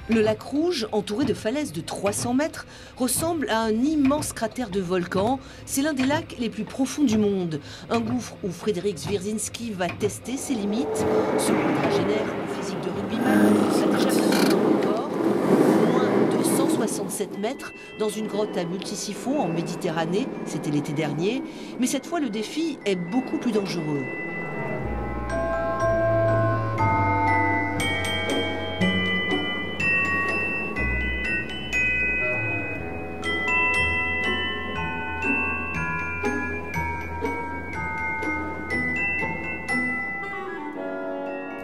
Le lac Rouge, entouré de falaises de 300 mètres, ressemble à un immense cratère de volcan. C'est l'un des lacs les plus profonds du monde. Un gouffre où Frédéric Zwierzyński va tester ses limites. Ce quadragénaire en physique de rugbyman a déjà battu un record. Au moins 267 mètres dans une grotte à multisiphons en Méditerranée. C'était l'été dernier. Mais cette fois, le défi est beaucoup plus dangereux.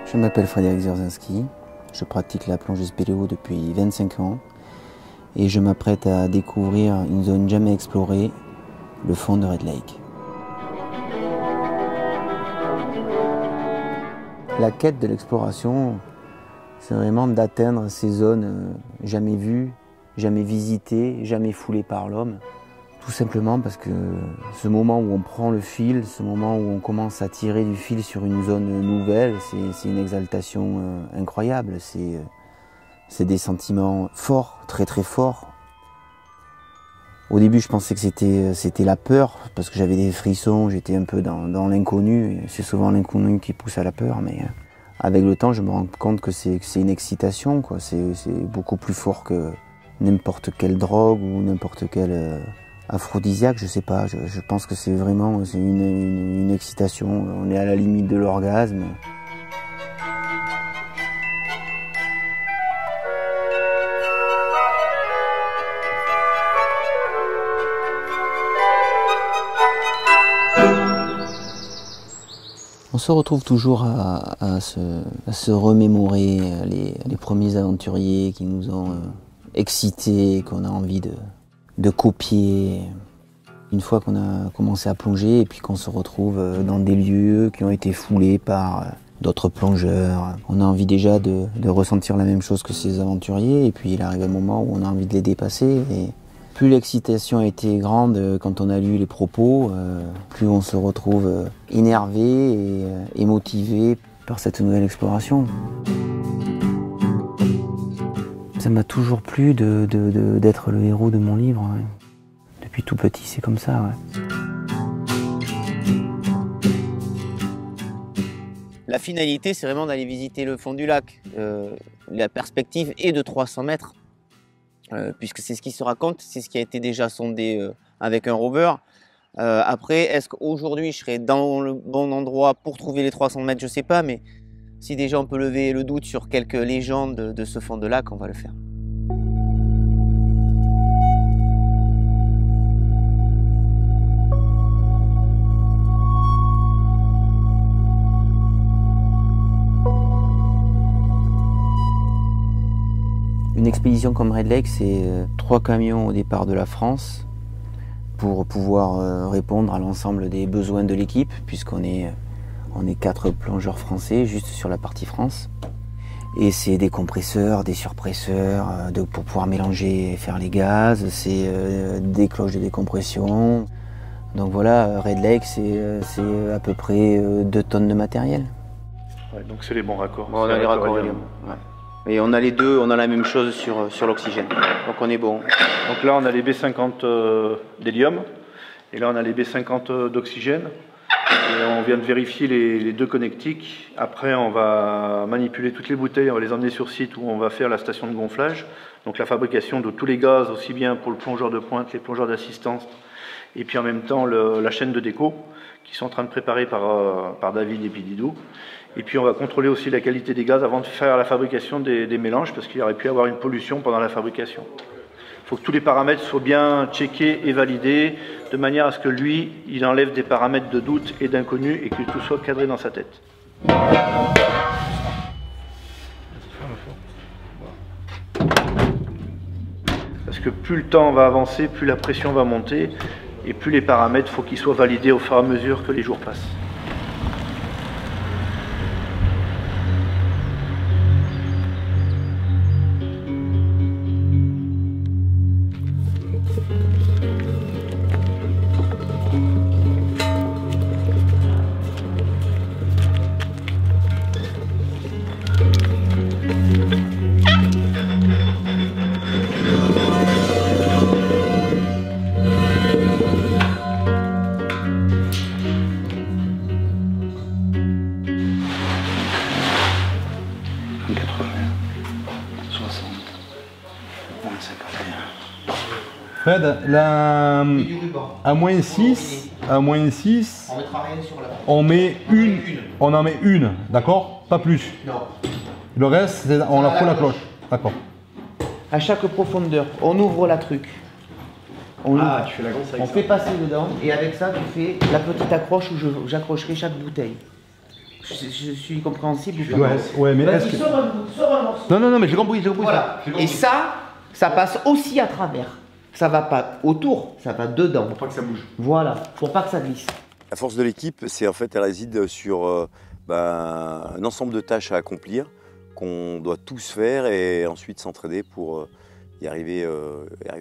Je m'appelle Frédéric Zwierzyński, je pratique la plongée spéléo depuis 25 ans et je m'apprête à découvrir une zone jamais explorée, le fond de Red Lake. La quête de l'exploration, c'est vraiment d'atteindre ces zones jamais vues, jamais visitées, jamais foulées par l'homme. Tout simplement parce que ce moment où on prend le fil, ce moment où on commence à tirer du fil sur une zone nouvelle, c'est une exaltation incroyable. C'est des sentiments forts, très très forts. Au début, je pensais que c'était la peur, parce que j'avais des frissons, j'étais un peu dans l'inconnu. C'est souvent l'inconnu qui pousse à la peur, mais avec le temps, je me rends compte que c'est une excitation, quoi. C'est beaucoup plus fort que n'importe quelle drogue ou n'importe quelle aphrodisiaque, je sais pas, je pense que c'est vraiment une excitation, on est à la limite de l'orgasme. On se retrouve toujours à se remémorer les premiers aventuriers qui nous ont excités, qu'on a envie de copier. Une fois qu'on a commencé à plonger et puis qu'on se retrouve dans des lieux qui ont été foulés par d'autres plongeurs, on a envie déjà de ressentir la même chose que ces aventuriers et puis il arrive un moment où on a envie de les dépasser. Et plus l'excitation a été grande quand on a lu les propos, plus on se retrouve énervé et motivé par cette nouvelle exploration. Ça m'a toujours plu d'être le héros de mon livre. Ouais. Depuis tout petit, c'est comme ça. Ouais. La finalité, c'est vraiment d'aller visiter le fond du lac. La perspective est de 300 mètres, puisque c'est ce qui se raconte, c'est ce qui a été déjà sondé avec un rover. Après, est-ce qu'aujourd'hui, je serai dans le bon endroit pour trouver les 300 mètres, je ne sais pas, mais si déjà on peut lever le doute sur quelques légendes de ce fond de lac, on va le faire. Une expédition comme Red Lake, c'est 3 camions au départ de la France pour pouvoir répondre à l'ensemble des besoins de l'équipe, puisqu'on est 4 plongeurs français juste sur la partie France. Et c'est des compresseurs, des surpresseurs pour pouvoir mélanger et faire les gaz, c'est des cloches de décompression. Donc voilà, Red Lake, c'est à peu près 2 tonnes de matériel. Ouais, donc c'est les bons raccords. Bon, on a les raccords hélium. Ouais. Et on a les deux, on a la même chose sur l'oxygène. Donc on est bon. Donc là, on a les B50 d'hélium. Et là, on a les B50 d'oxygène. Et on vient de vérifier les 2 connectiques. Après, on va manipuler toutes les bouteilles, on va les emmener sur site où on va faire la station de gonflage. Donc la fabrication de tous les gaz, aussi bien pour le plongeur de pointe, les plongeurs d'assistance, et puis en même temps la chaîne de déco, qui sont en train de préparer par David et Pididou. Et puis on va contrôler aussi la qualité des gaz avant de faire la fabrication des mélanges, parce qu'il y aurait pu avoir une pollution pendant la fabrication. Il faut que tous les paramètres soient bien checkés et validés, de manière à ce que lui, il enlève des paramètres de doute et d'inconnu et que tout soit cadré dans sa tête. Parce que plus le temps va avancer, plus la pression va monter, et plus les paramètres, il faut qu'ils soient validés au fur et à mesure que les jours passent. Fred, là, Et du ruban. à moins 6, On mettra rien sur la... on met une. On en met une, d'accord? Pas plus. Non. Le reste, on la fout la cloche. D'accord. À chaque profondeur, on ouvre la truc. On Ah, tu fais la grosse avec On ça. fait passer dedans et avec ça, tu fais la petite accroche où j'accrocherai chaque bouteille. Je suis compréhensible ou pas? Ouais, mais est-ce Vas-y, que... sors un morceau. Non, mais j'ai compris, Voilà. J'ai compris. Et ça passe aussi à travers. Ça va pas autour, ça va dedans. Pour pas que ça bouge. Voilà, pour pas que ça glisse. La force de l'équipe, c'est en fait, elle réside sur un ensemble de tâches à accomplir qu'on doit tous faire et ensuite s'entraider pour y arriver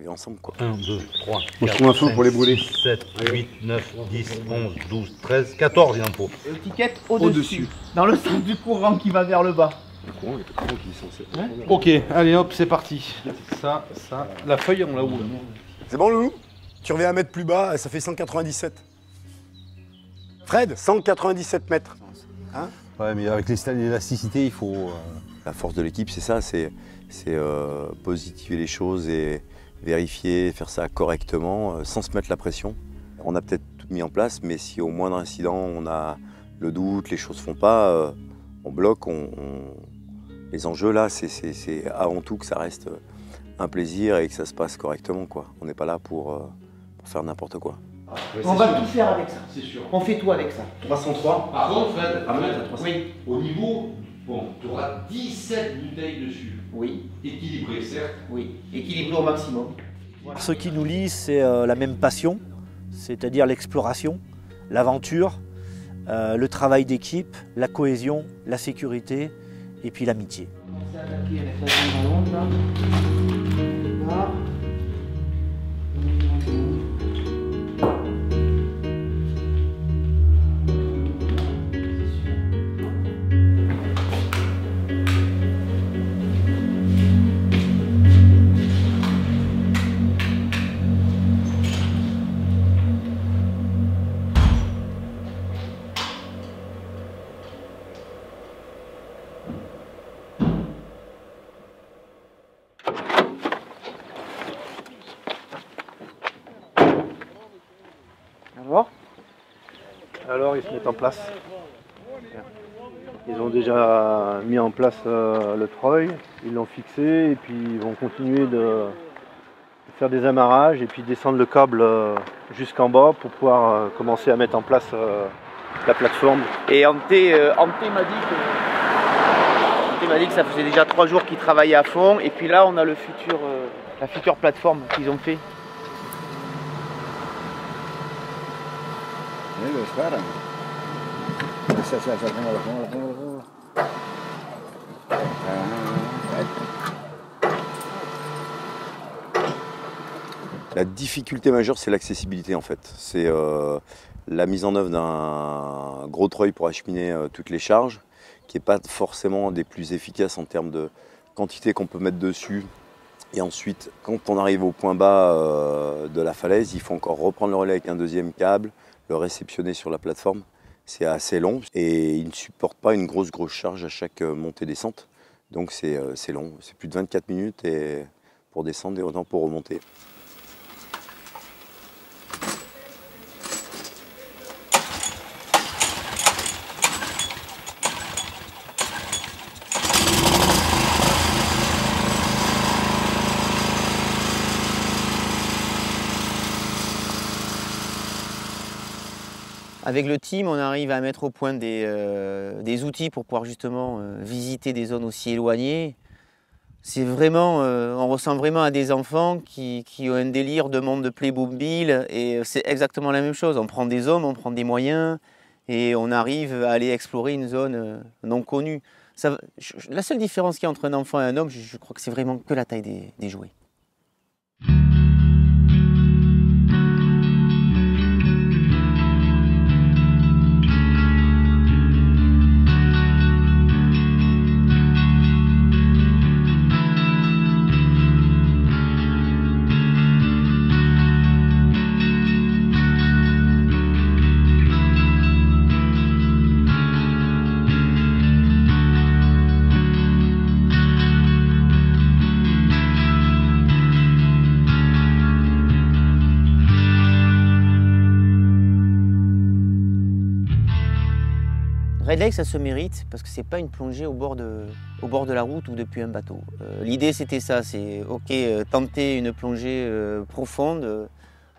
ensemble, quoi. 1, 2, 3, Moi, je trouve un feu pour les brûler. 7, 8, 9, 10, 11, 12, 13, 14, il en faut. Étiquette au-dessus. Dans le sens du courant qui va vers le bas. Le courant, il y a pas de courant qui est censé. Ok, allez hop, c'est parti. Ça, la feuille, on la ouvre. C'est bon, Loulou? Tu reviens à mètre plus bas, ça fait 197. Fred, 197 mètres. Hein? Ouais, mais avec l'élasticité, il faut... La force de l'équipe, c'est ça, c'est positiver les choses et vérifier, faire ça correctement, sans se mettre la pression. On a peut-être tout mis en place, mais si au moindre incident, on a le doute, les choses ne font pas, on bloque. Les enjeux, là, c'est avant tout que ça reste un plaisir et que ça se passe correctement, quoi. On n'est pas là pour faire n'importe quoi. On va tout faire avec ça. C'est sûr. On fait tout avec ça. 303. Par contre, Fred, Oui. au niveau, bon, tu auras 17 bouteilles dessus. Oui. Équilibrées, certes. Oui. Équilibré au maximum. Ce qui nous lie, c'est la même passion, c'est-à-dire l'exploration, l'aventure, le travail d'équipe, la cohésion, la sécurité et puis l'amitié. On s'est attaqué avec la jambe en onde, là. Là. Alors, ils se mettent en place. Ils ont déjà mis en place le treuil, ils l'ont fixé et puis ils vont continuer de faire des amarrages et puis descendre le câble jusqu'en bas pour pouvoir commencer à mettre en place la plateforme. Et Ante m'a dit que ça faisait déjà 3 jours qu'ils travaillaient à fond. Et puis là, on a la future plateforme qu'ils ont fait. La difficulté majeure, c'est l'accessibilité en fait. C'est la mise en œuvre d'un gros treuil pour acheminer toutes les charges, qui n'est pas forcément des plus efficaces en termes de quantité qu'on peut mettre dessus. Et ensuite, quand on arrive au point bas de la falaise, il faut encore reprendre le relais avec un deuxième câble, le réceptionner sur la plateforme. C'est assez long et il ne supporte pas une grosse charge à chaque montée-descente. Donc c'est long, c'est plus de 24 minutes et pour descendre et autant pour remonter. Avec le team, on arrive à mettre au point des outils pour pouvoir justement visiter des zones aussi éloignées. C'est vraiment, on ressent vraiment à des enfants qui ont un délire de monde de Playmobil et c'est exactement la même chose. On prend des hommes, on prend des moyens et on arrive à aller explorer une zone non connue. La seule différence qu'il y a entre un enfant et un homme, je crois que c'est vraiment que la taille des jouets. Red Lake, ça se mérite parce que c'est pas une plongée au bord de la route ou depuis un bateau. L'idée, c'était ça, c'est tenter une plongée profonde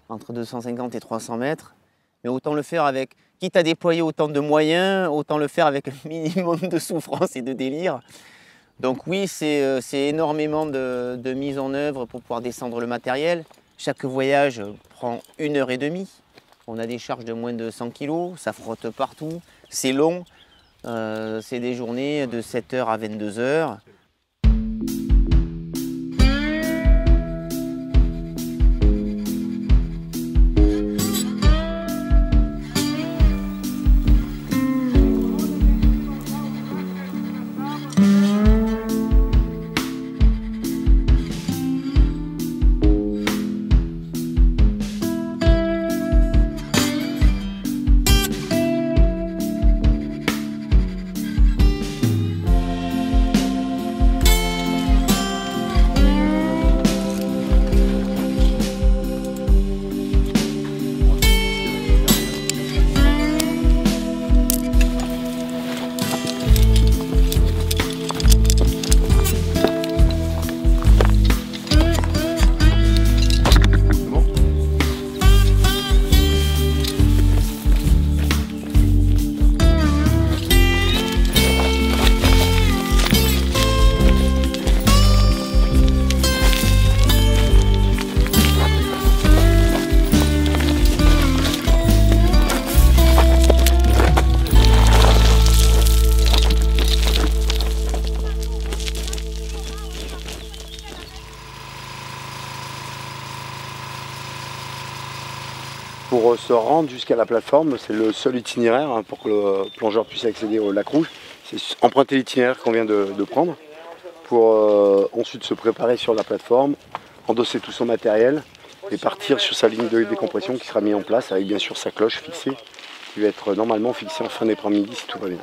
entre 250 et 300 mètres, mais autant le faire avec, quitte à déployer autant de moyens, autant le faire avec un minimum de souffrance et de délire. Donc oui, c'est énormément de mise en œuvre pour pouvoir descendre le matériel. Chaque voyage prend 1h30. On a des charges de moins de 100 kg, ça frotte partout, c'est long. C'est des journées de 7h à 22h. Pour se rendre jusqu'à la plateforme, c'est le seul itinéraire pour que le plongeur puisse accéder au lac Rouge. C'est emprunter l'itinéraire qu'on vient de prendre pour ensuite se préparer sur la plateforme, endosser tout son matériel et partir sur sa ligne de décompression qui sera mise en place avec bien sûr sa cloche fixée qui va être normalement fixée en fin d'après-midi si tout va bien.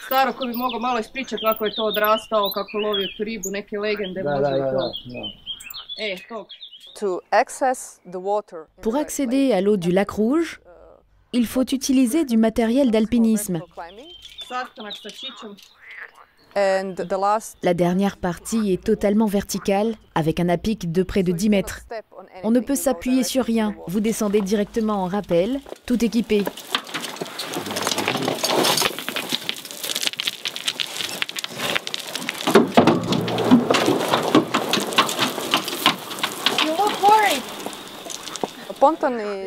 Staro ko bi mogao malo ispričati kako je to odrastao, kako lovio tu ribu, neke legende možda i to. Tog. Pour accéder à l'eau du lac Rouge, il faut utiliser du matériel d'alpinisme. La dernière partie est totalement verticale, avec un à-pic de près de 10 mètres. On ne peut s'appuyer sur rien, vous descendez directement en rappel, tout équipé.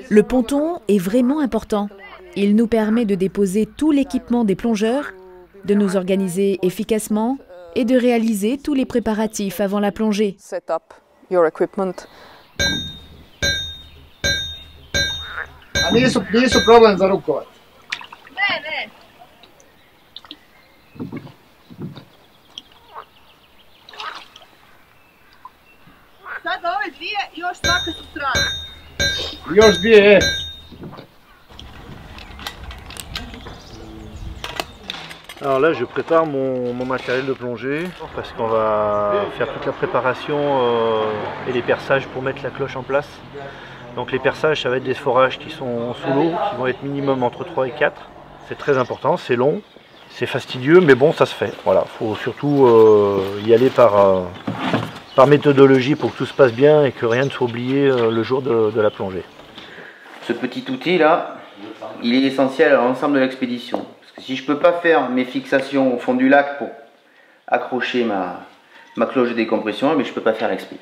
Le ponton est vraiment important. Il nous permet de déposer tout l'équipement des plongeurs, de nous organiser efficacement et de réaliser tous les préparatifs avant la plongée. Nisu problem za rukovat. Ne. Sada ove dvije i još svaka sa strane. Još dvije, Alors là, je prépare mon matériel de plongée parce qu'on va faire toute la préparation et les perçages pour mettre la cloche en place. Donc les perçages, ça va être des forages qui sont sous l'eau, qui vont être minimum entre 3 et 4. C'est très important, c'est long, c'est fastidieux, mais bon, ça se fait. Voilà, faut surtout y aller par méthodologie pour que tout se passe bien et que rien ne soit oublié le jour de la plongée. Ce petit outil là, il est essentiel à l'ensemble de l'expédition. Parce que si je ne peux pas faire mes fixations au fond du lac pour accrocher ma cloche de décompression, mais je ne peux pas faire l'expé.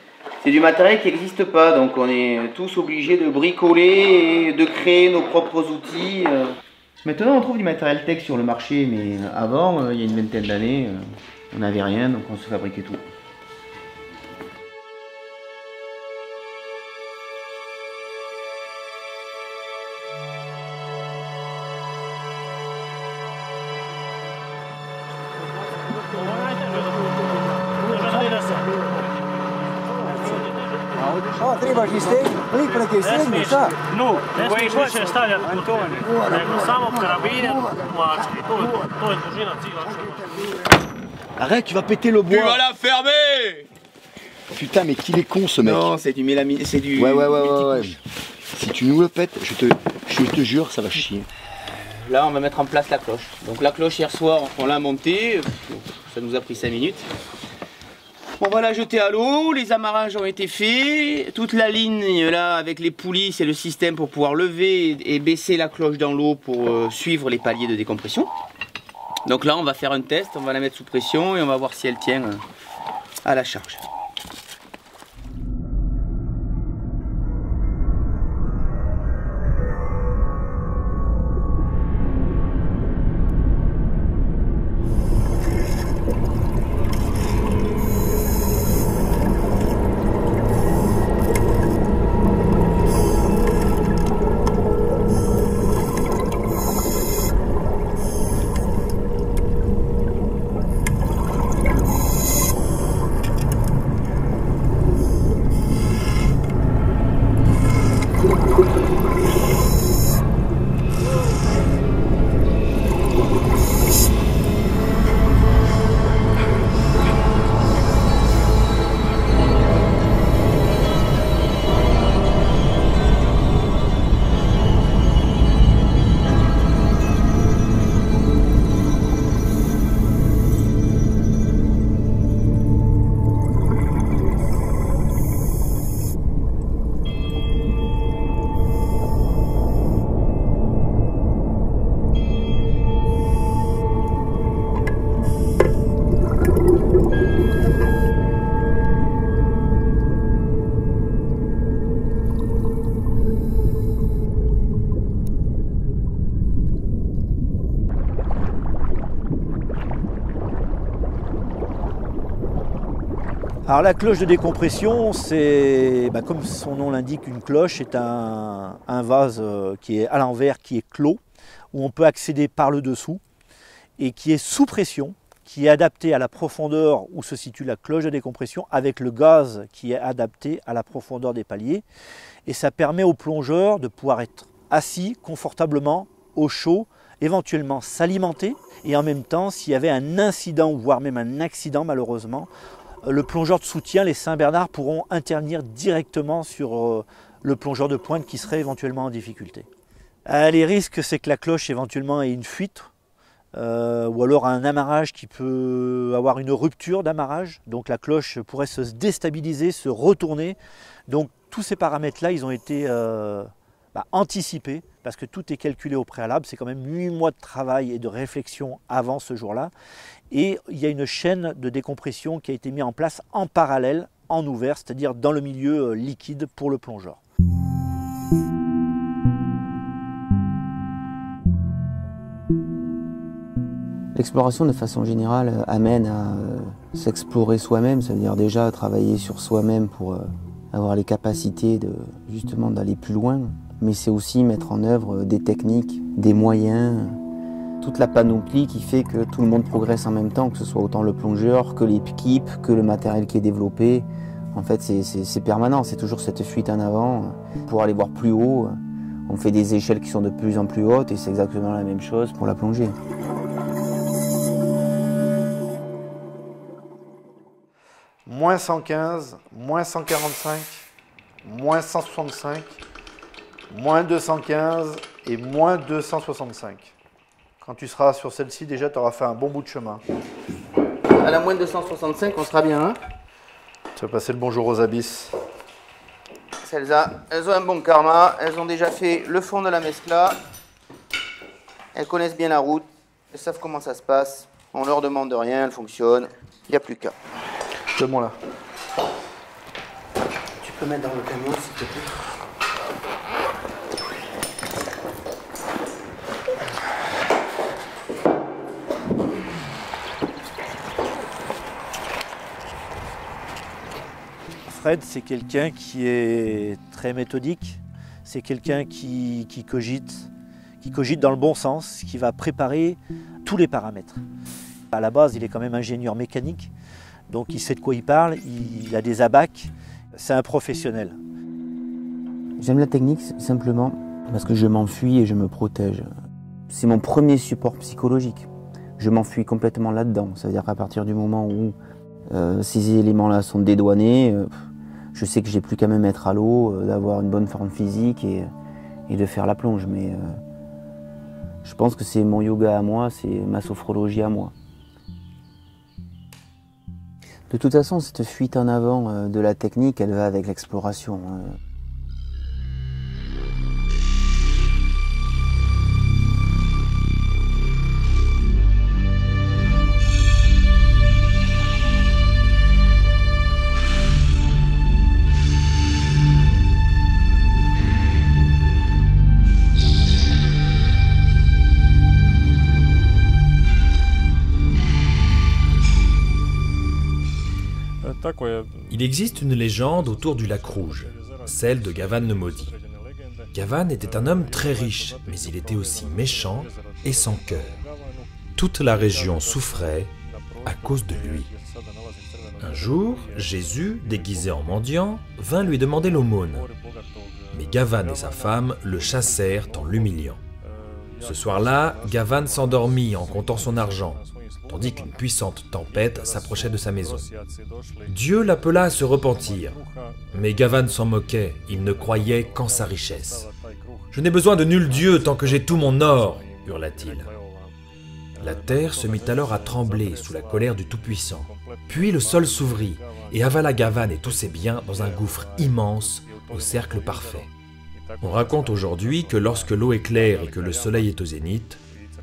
C'est du matériel qui n'existe pas, donc on est tous obligés de bricoler et de créer nos propres outils. Maintenant on trouve du matériel tech sur le marché, mais avant, il y a une vingtaine d'années, on n'avait rien, donc on se fabriquait tout. trebaš lik preke srednje, šta? No, ne smiješ više stavljati nego samo karabine, mačke. To je dužina cijela. Arrête, tu vas péter le bois. Tu vas la fermer. Putain, mais qu'il est con ce mec. Non, c'est du mélamine, c'est du... Ouais. Si tu nous le pètes, je te jure, ça va chier. là on va mettre en place la cloche. Donc la cloche hier soir on l'a montée, ça nous a pris 5 minutes. On va la jeter à l'eau, les amarrages ont été faits, toute la ligne là avec les poulies, c'est le système pour pouvoir lever et baisser la cloche dans l'eau pour suivre les paliers de décompression. Donc là on va faire un test, on va la mettre sous pression et on va voir si elle tient à la charge. Alors la cloche de décompression, c'est comme son nom l'indique, une cloche est un vase qui est à l'envers, qui est clos, où on peut accéder par le dessous et qui est sous pression, qui est adapté à la profondeur où se situe la cloche de décompression avec le gaz qui est adapté à la profondeur des paliers. Et ça permet au plongeur de pouvoir être assis confortablement au chaud, éventuellement s'alimenter et en même temps, s'il y avait un incident, voire même un accident malheureusement, le plongeur de soutien, les Saint-Bernard, pourront intervenir directement sur le plongeur de pointe qui serait éventuellement en difficulté. Les risques, c'est que la cloche éventuellement ait une fuite ou alors un amarrage qui peut avoir une rupture d'amarrage. Donc la cloche pourrait se déstabiliser, se retourner. Donc tous ces paramètres-là, ils ont été anticipés parce que tout est calculé au préalable. C'est quand même 8 mois de travail et de réflexion avant ce jour-là. Et il y a une chaîne de décompression qui a été mise en place en parallèle, en ouvert, c'est-à-dire dans le milieu liquide pour le plongeur. L'exploration de façon générale amène à s'explorer soi-même, c'est-à-dire déjà travailler sur soi-même pour avoir les capacités justement d'aller plus loin, mais c'est aussi mettre en œuvre des techniques, des moyens, toute la panoplie qui fait que tout le monde progresse en même temps, que ce soit autant le plongeur que l'équipe, que le matériel qui est développé. En fait, c'est permanent, c'est toujours cette fuite en avant pour aller voir plus haut. On fait des échelles qui sont de plus en plus hautes et c'est exactement la même chose pour la plongée. Moins 115, moins 145, moins 165, moins 215 et moins 265. Quand tu seras sur celle-ci, déjà, tu auras fait un bon bout de chemin. À la moins 265, on sera bien. Hein, tu vas passer le bonjour aux abysses. Celles-là, elles ont un bon karma. Elles ont déjà fait le fond de la mescla. Elles connaissent bien la route. Elles savent comment ça se passe. On leur demande rien, elles fonctionnent. Il n'y a plus qu'à. Donne-moi là. Tu peux mettre dans le camion, s'il te plaît. Fred, c'est quelqu'un qui est très méthodique, c'est quelqu'un qui cogite dans le bon sens, qui va préparer tous les paramètres. À la base, il est quand même ingénieur mécanique, donc il sait de quoi il parle, il a des abacs, c'est un professionnel. J'aime la technique simplement parce que je m'enfuis et je me protège. C'est mon premier support psychologique. Je m'enfuis complètement là-dedans, ça veut dire qu'à partir du moment où ces éléments-là sont dédouanés, je sais que j'ai plus qu'à me mettre à l'eau, d'avoir une bonne forme physique et de faire la plonge. Mais Je pense que c'est mon yoga à moi, c'est ma sophrologie à moi. De toute façon, cette fuite en avant de la technique, elle va avec l'exploration. Il existe une légende autour du lac Rouge, celle de Gavan le Maudit. Gavan était un homme très riche, mais il était aussi méchant et sans cœur. Toute la région souffrait à cause de lui. Un jour, Jésus, déguisé en mendiant, vint lui demander l'aumône. Mais Gavan et sa femme le chassèrent en l'humiliant. Ce soir-là, Gavan s'endormit en comptant son argent, tandis qu'une puissante tempête s'approchait de sa maison. Dieu l'appela à se repentir, mais Gavan s'en moquait, il ne croyait qu'en sa richesse. « Je n'ai besoin de nul Dieu tant que j'ai tout mon or !» hurla-t-il. La terre se mit alors à trembler sous la colère du Tout-Puissant. Puis le sol s'ouvrit et avala Gavan et tous ses biens dans un gouffre immense au cercle parfait. On raconte aujourd'hui que lorsque l'eau est claire et que le soleil est au zénith,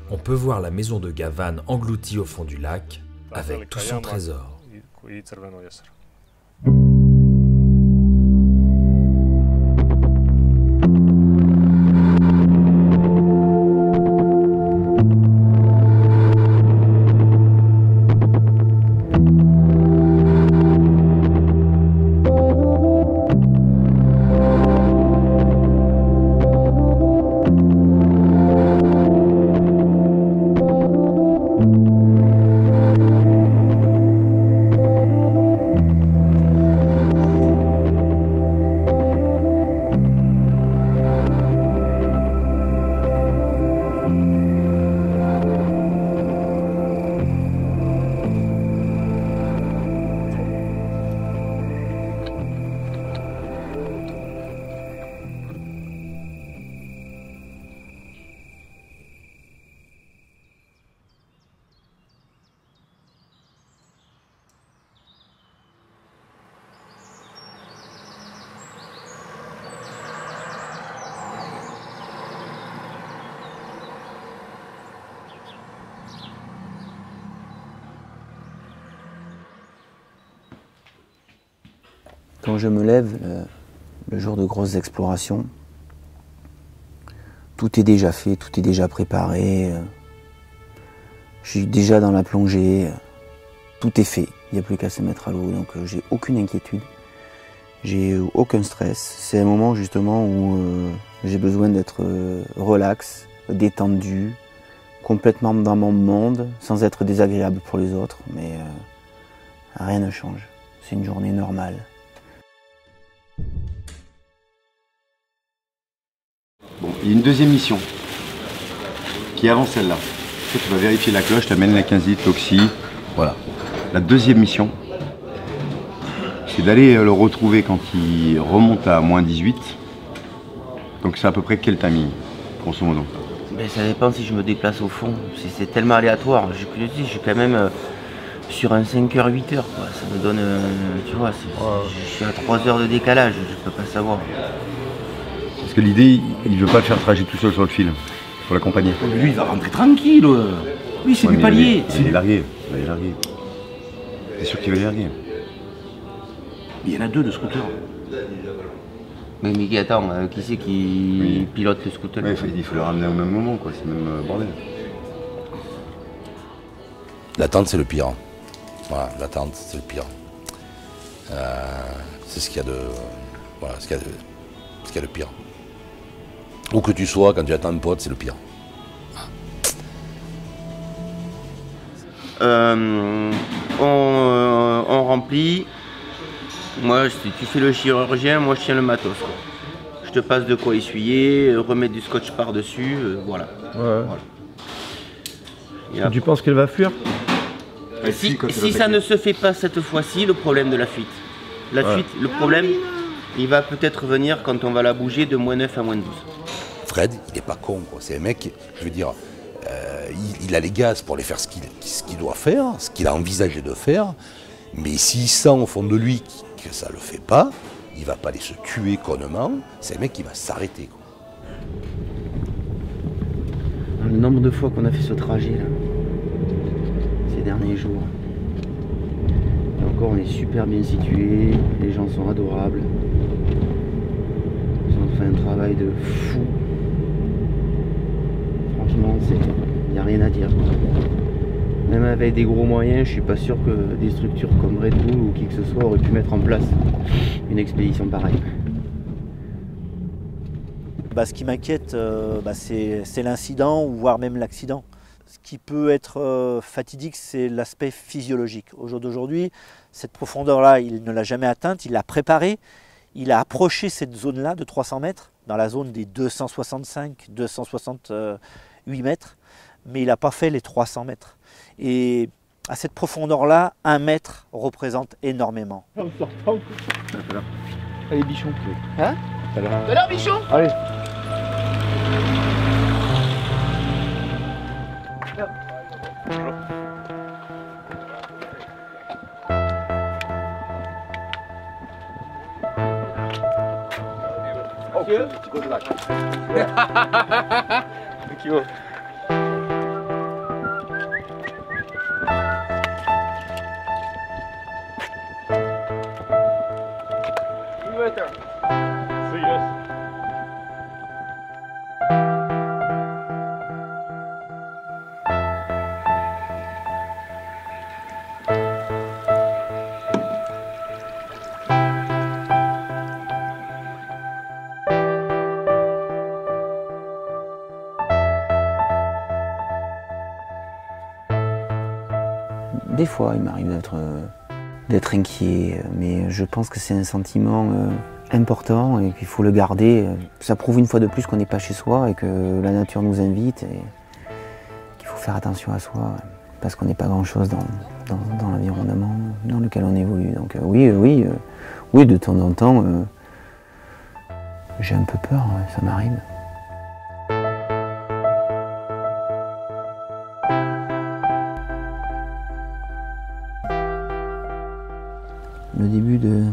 on peut voir la maison de Gavan engloutie au fond du lac avec tout son trésor. Quand je me lève, le jour de grosses explorations, tout est déjà fait, tout est déjà préparé. Je suis déjà dans la plongée, tout est fait. Il n'y a plus qu'à se mettre à l'eau, donc j'ai aucune inquiétude, j'ai aucun stress. C'est un moment justement où j'ai besoin d'être relax, détendu, complètement dans mon monde, sans être désagréable pour les autres, mais rien ne change. C'est une journée normale. Bon, il y a une deuxième mission qui est avant celle-là. Tu vas vérifier la cloche, tu amènes la 15 litres, l'oxy, voilà. La deuxième mission, c'est d'aller le retrouver quand il remonte à moins 18. Donc c'est à peu près quel timing, grosso modo? Ben, ça dépend si je me déplace au fond. C'est tellement aléatoire. Je suis quand même sur un 5h, 8h. Quoi. Ça me donne, tu vois, je suis à 3 heures de décalage, je peux pas savoir. Parce que l'idée, il veut pas te faire trajet tout seul sur le fil. Il faut l'accompagner. Lui, il va rentrer tranquille. Lui, c'est du palier. Il est largué. Il est largué. T'es sûr qu'il va les larguer? Il y en a deux de scooters. Mais attends, qui c'est qui pilote le scooter? Ouais, il faut le ramener au même moment, quoi. C'est le même bordel. L'attente, c'est le pire. Voilà, l'attente, c'est le pire. C'est ce qu'il y a de... Voilà, ce qu'il y a de pire. Où que tu sois, quand tu attends un pote, c'est le pire. On remplit. Moi, tu fais le chirurgien, moi je tiens le matos. Quoi. Je te passe de quoi essuyer, remettre du scotch par-dessus, voilà. Ouais. Voilà. Tu penses qu'elle va fuir? Si ça ne se fait pas cette fois-ci, le problème de la fuite. La fuite, le problème, il va peut-être venir quand on va la bouger de -9 à -12. Fred, il n'est pas con, quoi. C'est un mec, je veux dire, il a les gaz pour aller faire ce qu'il doit faire, ce qu'il a envisagé de faire, mais s'il sent au fond de lui que ça ne le fait pas, il ne va pas aller se tuer connement, c'est un mec qui va s'arrêter. Le nombre de fois qu'on a fait ce trajet là, ces derniers jours. Et encore, on est super bien situés, les gens sont adorables. Ils ont fait un travail de fou. Franchement, il n'y a rien à dire. Même avec des gros moyens, je suis pas sûr que des structures comme Red Bull ou qui que ce soit auraient pu mettre en place une expédition pareille. Ce qui m'inquiète, c'est l'incident, ou voire même l'accident. Ce qui peut être fatidique, c'est l'aspect physiologique. Au jour d'aujourd'hui, cette profondeur-là, il ne l'a jamais atteinte, il l'a préparée, il a approché cette zone-là de 300 mètres, dans la zone des 265-268 mètres, mais il n'a pas fait les 300 mètres. Et à cette profondeur-là, 1 mètre représente énormément. Allez, bichon. Hein? Alors, bichon. Allez. Good luck. Thank you. See you later. See you. Des fois, il m'arrive d'être inquiet, mais je pense que c'est un sentiment important et qu'il faut le garder. Ça prouve une fois de plus qu'on n'est pas chez soi et que la nature nous invite et qu'il faut faire attention à soi parce qu'on n'est pas grand-chose dans l'environnement dans lequel on évolue. Donc oui, de temps en temps, j'ai un peu peur, ça m'arrive. Le début de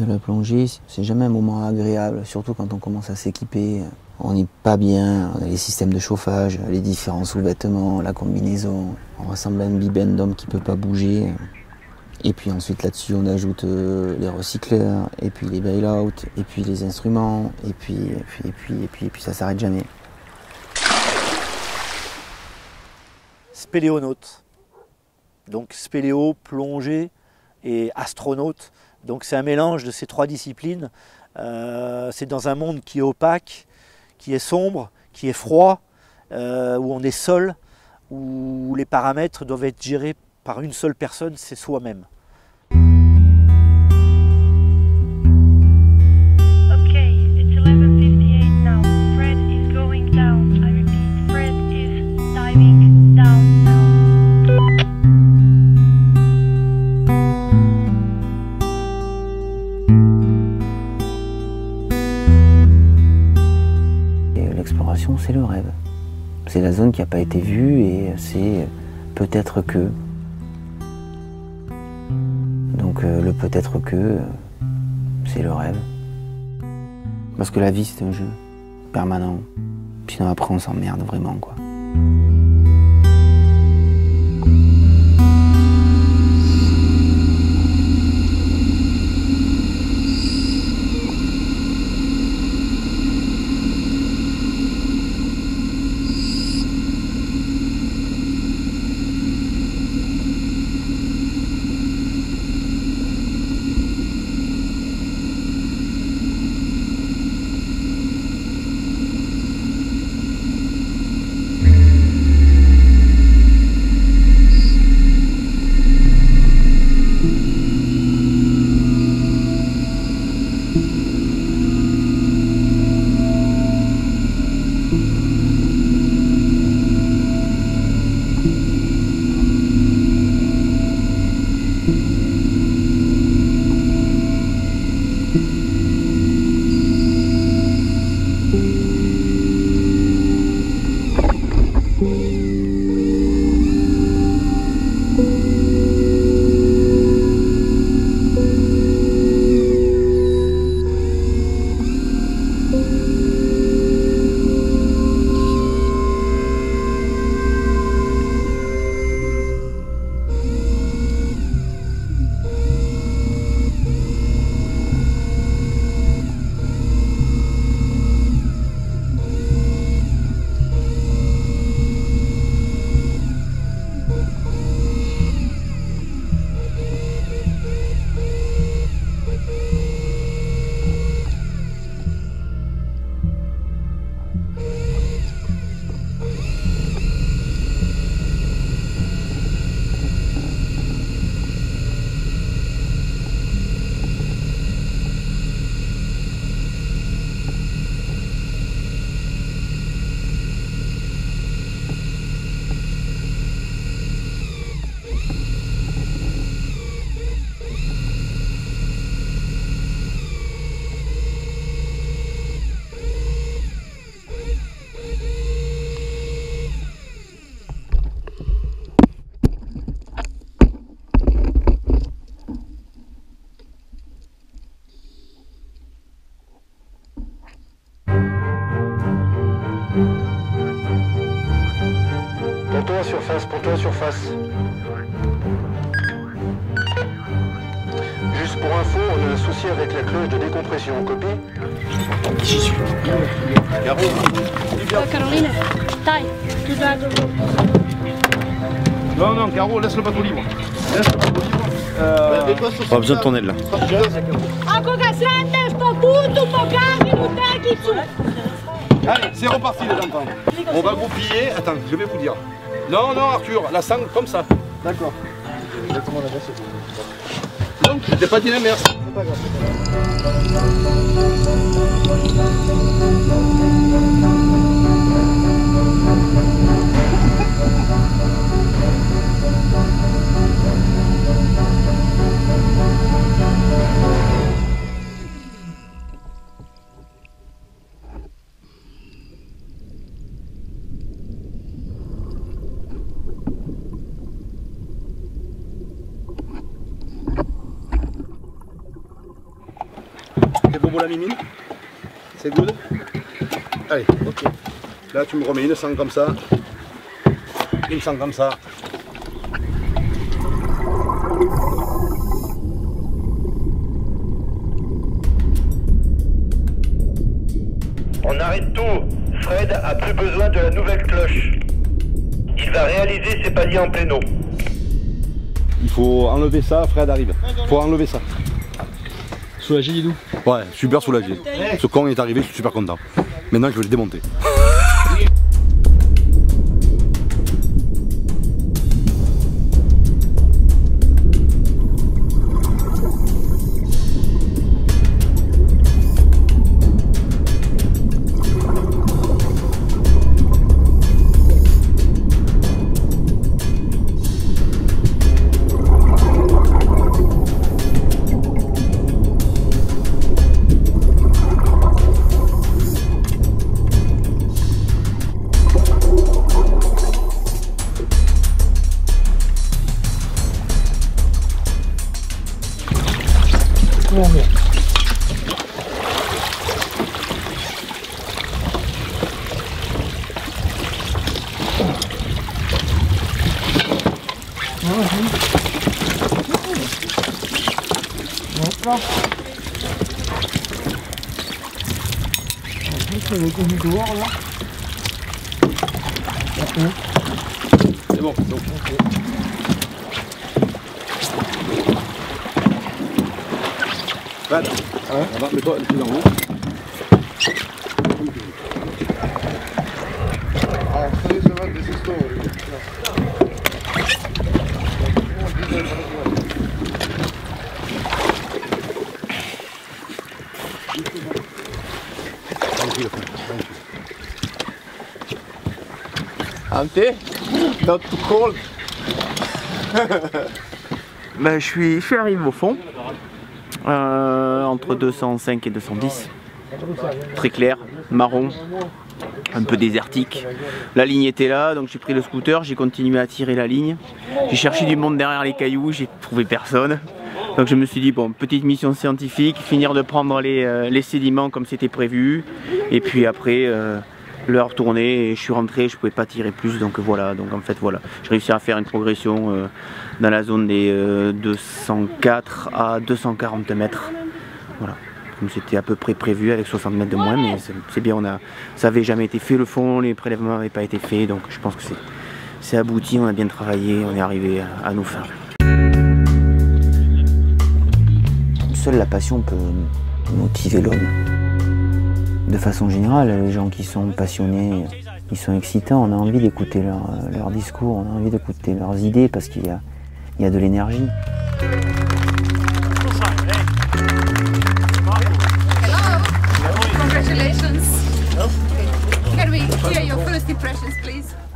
la plongée, c'est jamais un moment agréable, surtout quand on commence à s'équiper. On n'est pas bien, on a les systèmes de chauffage, les différents sous-vêtements, la combinaison. On ressemble à une bibendum qui ne peut pas bouger. Et puis ensuite là-dessus, on ajoute les recycleurs, et puis les bail-out, et puis les instruments, et puis ça s'arrête jamais. Spéléonaute. Donc spéléo, plongée et astronaute. Donc c'est un mélange de ces 3 disciplines. C'est dans un monde qui est opaque, qui est sombre, qui est froid, où on est seul, où les paramètres doivent être gérés par une seule personne, c'est soi-même. L'exploration, c'est le rêve. C'est la zone qui n'a pas été vue et c'est peut-être que. Donc le peut-être que, c'est le rêve. Parce que la vie, c'est un jeu permanent. Sinon après, on s'emmerde vraiment, quoi. Ponton à surface, ponton à surface. Juste pour info, on a un souci avec la cloche de décompression. Copie? J'y suis. Caroline, taille, tu dois... Non, non, Caro, laisse le bateau libre. Laisse le bateau libre. Pas besoin de ton aide là. Allez, c'est reparti les enfants. On va goupiller. Attends, je vais vous dire. Non, non, Arthur, la sangle comme ça. D'accord. Donc, je t'ai pas dit la merde. C'est pas grave. C'est bon pour la mimine? C'est good? Allez, ok. Là tu me remets une sangle comme ça. Une sangle comme ça. On arrête tout. Fred a plus besoin de la nouvelle cloche. Il va réaliser ses paliers en plein eau. Il faut enlever ça, Fred arrive. Il faut enlever ça. Soulagé, Didou? Ouais, super soulagé. Ce con est arrivé, je suis super content. Maintenant, je vais le démonter. C'est bon, donc. Fred, mets-toi le pied en haut. Ante, not too cold. Ben, je suis arrivé au fond, entre 205 et 210. Très clair, marron, un peu désertique. La ligne était là, donc j'ai pris le scooter, j'ai continué à tirer la ligne. J'ai cherché du monde derrière les cailloux, j'ai trouvé personne. Donc je me suis dit, bon, petite mission scientifique, finir de prendre les sédiments comme c'était prévu. Et puis après, l'heure tournée et je suis rentré, je pouvais pas tirer plus, donc voilà. Donc en fait voilà, j'ai réussi à faire une progression dans la zone des 204 à 240 mètres. Voilà, comme c'était à peu près prévu avec 60 mètres de moins, mais c'est bien, ça avait jamais été fait le fond, les prélèvements n'avaient pas été faits, donc je pense que c'est abouti, on a bien travaillé, on est arrivé à nos fins. Seule la passion peut motiver l'homme. De façon générale, les gens qui sont passionnés, ils sont excitants, on a envie d'écouter leur discours, on a envie d'écouter leurs idées parce qu'il y a de l'énergie.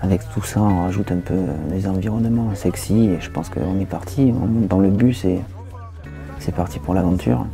Avec tout ça, on rajoute un peu des environnements sexy et je pense qu'on est parti, on monte dans le bus et c'est parti pour l'aventure.